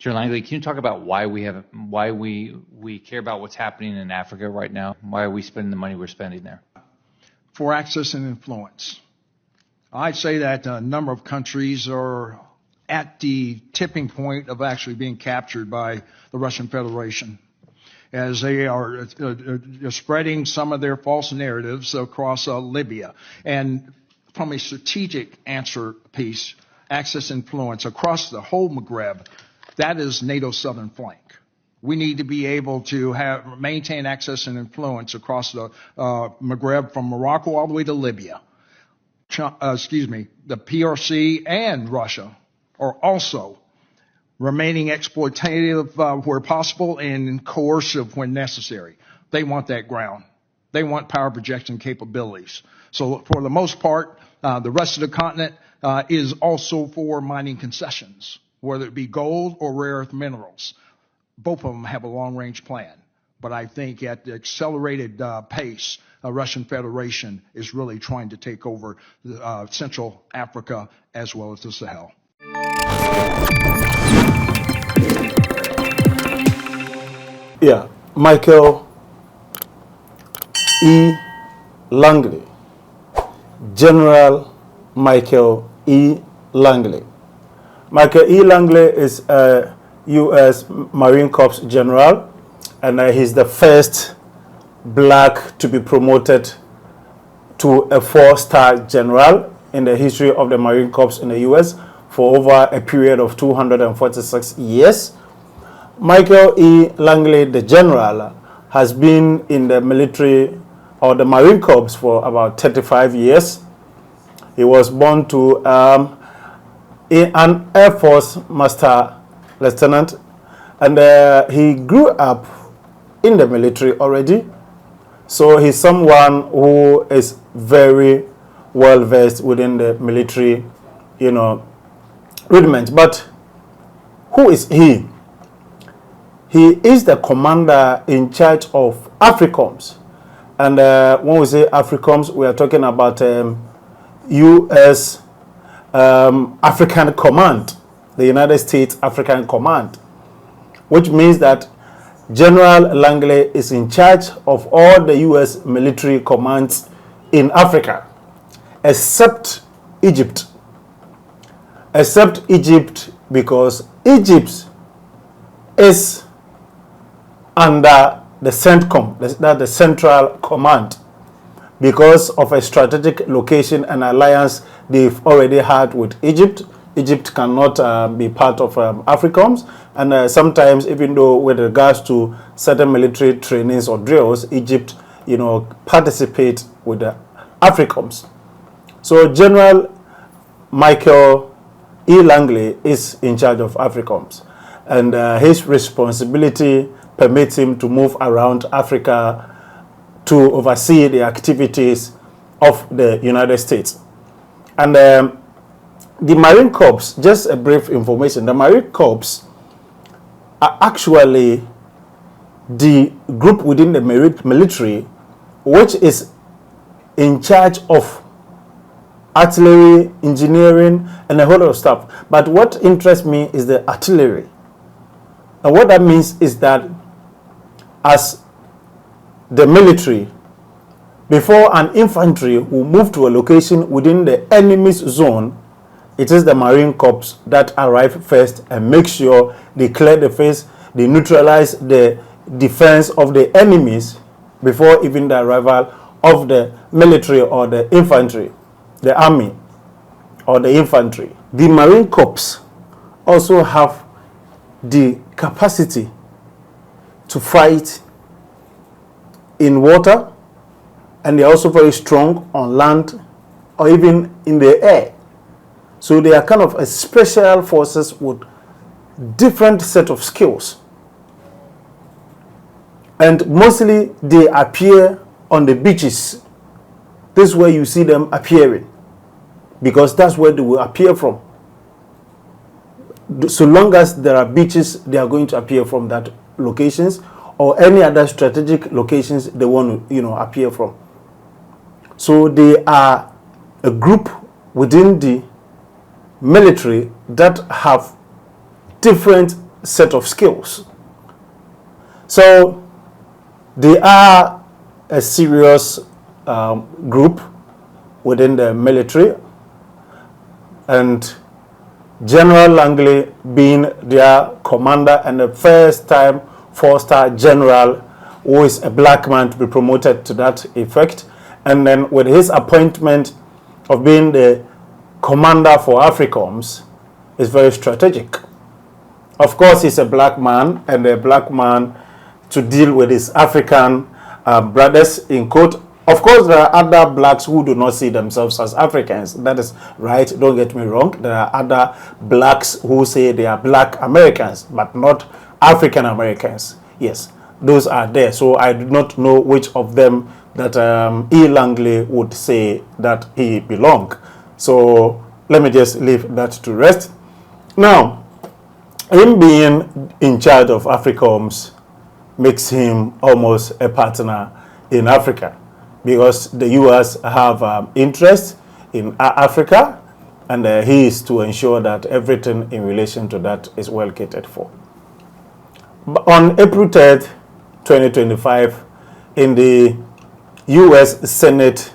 Sure, Langley, can you talk about why we care about what's happening in Africa right now? Why are we spending the money we're spending there? For access and influence. I'd say that a number of countries are at the tipping point of actually being captured by the Russian Federation, as they are spreading some of their false narratives across Libya. And from a strategic answer piece, access influence across the whole Maghreb, that is NATO's southern flank. We need to be able to maintain access and influence across the Maghreb from Morocco all the way to Libya. The PRC and Russia are also remaining exploitative where possible and coercive when necessary. They want that ground. They want power projection capabilities. So for the most part, the rest of the continent is also for mining concessions, whether it be gold or rare earth minerals. Both of them have a long-range plan. But I think at the accelerated pace, the Russian Federation is really trying to take over Central Africa as well as the Sahel. Yeah, Michael E. Langley, General Michael E. Langley. Michael E. Langley is a U.S. Marine Corps general, and he's the first black to be promoted to a 4-star general in the history of the Marine Corps in the U.S. for over a period of 246 years. Michael E. Langley, the general, has been in the military or the Marine Corps for about 35 years. He was born to an Air Force Master Lieutenant, and he grew up in the military already. So he's someone who is very well versed within the military, rudiment. But who is he? He is the commander in charge of AFRICOMS. And when we say AFRICOMS, we are talking about U.S. African Command, the United States African Command, which means that General Langley is in charge of all the U.S. military commands in Africa, except Egypt. Except Egypt, because Egypt is under the CENTCOM, the Central Command, because of a strategic location and alliance they've already had with Egypt. Egypt cannot be part of AFRICOMS, and sometimes, even though with regards to certain military trainings or drills, Egypt, participate with the AFRICOMS. So General Michael E. Langley is in charge of AFRICOMS, and his responsibility permits him to move around Africa to oversee the activities of the United States. And the Marine Corps, just a brief information, the Marine Corps are actually the group within the military which is in charge of artillery, engineering, and a whole lot of stuff. But what interests me is the artillery. And what that means is that as the military, before an infantry will move to a location within the enemy's zone, it is the Marine Corps that arrive first and make sure they clear the face, they neutralize the defense of the enemies before even the arrival of the military or the infantry, the army or the infantry. The Marine Corps also have the capacity to fight in water, and they're also very strong on land or even in the air. So they are kind of a special forces with different set of skills. And mostly they appear on the beaches. This is where you see them appearing, because that's where they will appear from. So long as there are beaches, they are going to appear from that locations, or any other strategic locations they want to, appear from. So they are a group within the military that have different set of skills. So they are a serious group within the military, and General Langley being their commander and the first time 4-star general who is a black man to be promoted to that effect, and then with his appointment of being the commander for AFRICOMS is very strategic. Of course, he's a black man, and a black man to deal with his African brothers, in quote. Of course, there are other blacks who do not see themselves as Africans. That is right, don't get me wrong. There are other blacks who say they are black Americans, but not African Americans. Yes, those are there. So I do not know which of them that E. Langley would say that he belonged. So let me just leave that to rest. Now, him being in charge of AFRICOMS makes him almost a partner in Africa, because the U.S. have interest in Africa, and he is to ensure that everything in relation to that is well catered for. But on April 3rd, 2025, in the U.S. Senate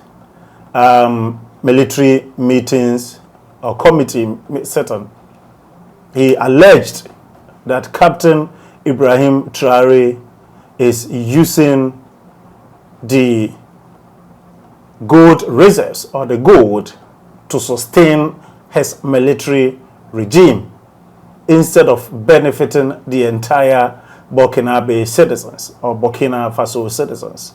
military meetings or committee session, he alleged that Captain Ibrahim Traore is using the gold reserves or the gold to sustain his military regime instead of benefiting the entire Burkina citizens or Burkina Faso citizens.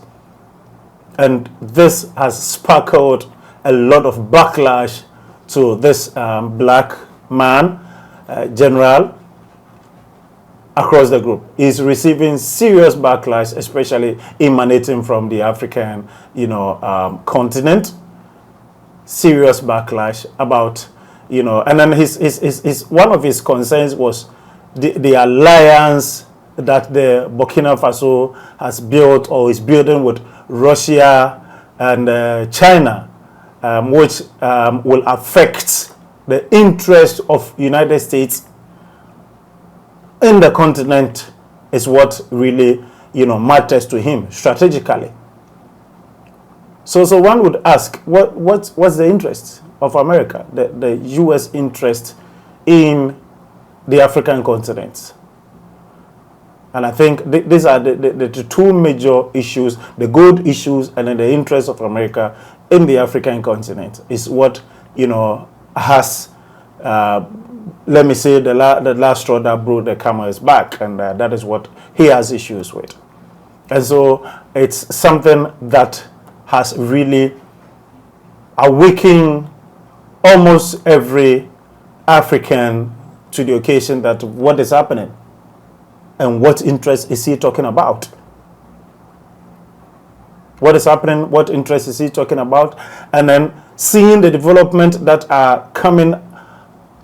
And this has sparkled a lot of backlash to this black man, general, across the group. He's receiving serious backlash, especially emanating from the African, continent. Serious backlash about, and then his one of his concerns was the alliance that the Burkina Faso has built or is building with Russia and China, which will affect the interest of United States in the continent, is what really, matters to him strategically. So one would ask, what's the interest of America, the U.S. interest in the African continent? And I think these are the two major issues, the gold issues and then the interest of America in the African continent is what, has, let me say, the last straw that brought the camel's back, and that is what he has issues with. And so it's something that has really awakened almost every African to the occasion that what is happening and what interest is he talking about. What is happening, what interest is he talking about, and then seeing the development that are coming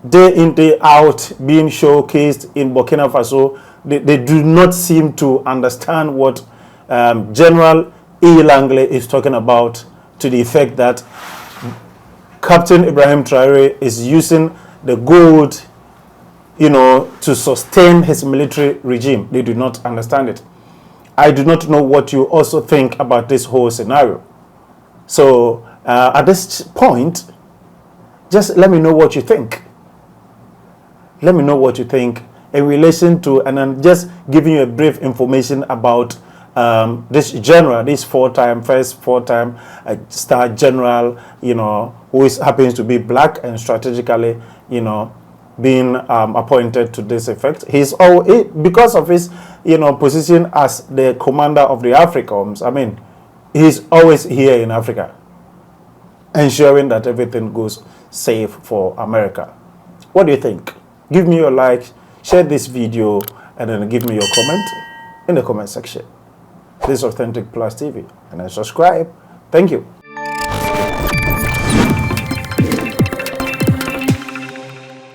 day in, day out, being showcased in Burkina Faso. They do not seem to understand what General E. Langley is talking about, to the effect that Captain Ibrahim Traore is using the gold, to sustain his military regime. They do not understand it. I do not know what you also think about this whole scenario. So at this point, just let me know what you think. Let me know what you think in relation to, and I'm just giving you a brief information about this general, this first four-time star general, who happens to be black and strategically, being appointed to this effect. He's because of his, position as the commander of the AFRICOMS. I mean, he's always here in Africa, ensuring that everything goes safe for America. What do you think? Give me your like, share this video, and then give me your comment in the comment section. This is Authentic Plus TV, and then subscribe. Thank you.